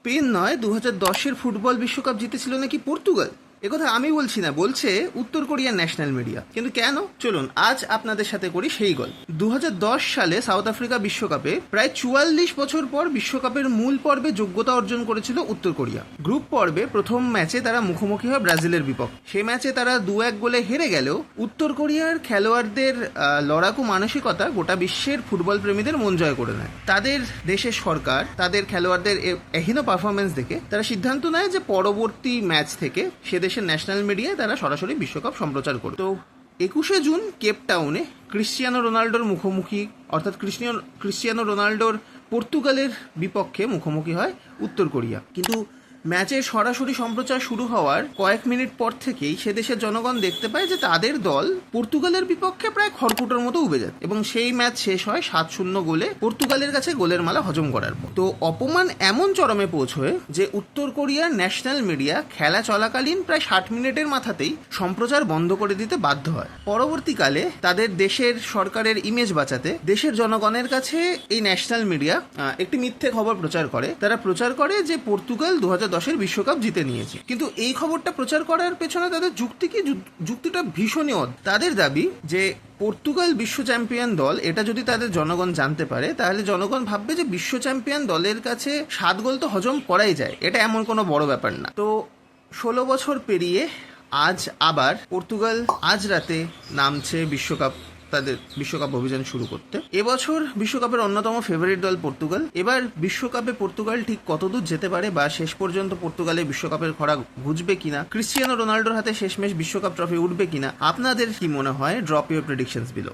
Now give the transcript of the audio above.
Spain নয়, 2010-এর football বিশ্বকাপ জিতেছিল নাকি পর্তুগাল। একথা আমি বলছি না, বলছে উত্তর কোরিয়ার ন্যাশনাল মিডিয়া। কিন্তু কেন, চলুন আজ আপনাদের সাথে করি সেই গল্প। 2010 সালে সাউথ আফ্রিকা বিশ্বকাপে প্রায় 44 বছর পর বিশ্বকাপের মূল পর্বে যোগ্যতা অর্জন করেছিল উত্তর কোরিয়া। গ্রুপ পর্বে প্রথম ম্যাচে তারা মুখোমুখি হয় ব্রাজিলের বিপক্ষে। সে ম্যাচে তারা 2-1 গোলে হেরে গেলেও উত্তর কোরিয়ার খেলোয়াড়দের লড়াকু মানসিকতা গোটা বিশ্বের ফুটবল প্রেমীদের মন জয় করে নেয়। তাদের দেশের সরকার তাদের খেলোয়াড়দের এহেন পারফরমেন্স দেখে তারা সিদ্ধান্ত নেয় যে পরবর্তী ম্যাচ থেকে সে দেশের ন্যাশনাল মিডিয়ায় তারা সরাসরি বিশ্বকাপ সম্প্রচার করবে। তো 21শে জুন কেপ টাউনে ক্রিশ্চিয়ানো রোনাল্ডোর মুখোমুখি, অর্থাৎ ক্রিশ্চিয়ানো রোনাল্ডোর পর্তুগালের বিপক্ষে মুখোমুখি হয় উত্তর কোরিয়া। কিন্তু ম্যাচের সরাসরি সম্প্রচার শুরু হওয়ার কয়েক মিনিট পর থেকেই সে দেশের জনগণ দেখতে পায় যে তাদের দল পর্তুগালের বিপক্ষে প্রায় খড়কুটোর মতো উবে যায়, এবং সেই ম্যাচ শেষ হয় 7-0 গোলে পর্তুগালের কাছে গোলের মালা হজম করার পর। তো অপমান এমন চরমে পৌঁছয় যে উত্তর কোরিয়ার ন্যাশনাল মিডিয়া খেলা চলাকালীন প্রায় 60 মিনিটের মাথাতেই সম্প্রচার বন্ধ করে দিতে বাধ্য হয়। পরবর্তীকালে তাদের দেশের সরকারের ইমেজ বাঁচাতে দেশের জনগণের কাছে এই ন্যাশনাল মিডিয়া একটি মিথ্যে খবর প্রচার করে। তারা প্রচার করে যে পর্তুগাল 2010-এর বিশ্বকাপ জিতে নিয়েছে। কিন্তু এই খবরটা প্রচার করার পেছনে তাদের যুক্তি কি? যুক্তিটা ভীষণই অদ্ভুত। তাদের দাবি যে পর্তুগাল বিশ্ব চ্যাম্পিয়ন দল, এটা যদি তাদের জনগণ জানতে পারে তাহলে জনগণ ভাববে যে বিশ্ব চ্যাম্পিয়ন দলের কাছে 7 গোল তো হজম করাই যায়, এটা এমন কোনো বড় ব্যাপার না। তো 16 বছর পেরিয়ে আজ আবার পর্তুগাল আজ রাতে নামছে তাদের বিশ্বকাপ অভিযান শুরু করতে। এবছর বিশ্বকাপের অন্যতম ফেভারিট দল পর্তুগাল। এবার বিশ্বকাপে পর্তুগাল ঠিক কতদূর যেতে পারে, বা শেষ পর্যন্ত পর্তুগালে বিশ্বকাপের খরা ঘুচবে কিনা, ক্রিশ্চিয়ানো রোনাল্ডোর হাতে শেষমেশ বিশ্বকাপ ট্রফি উঠবে কিনা, আপনাদের কি মনে হয়? Drop your predictions below.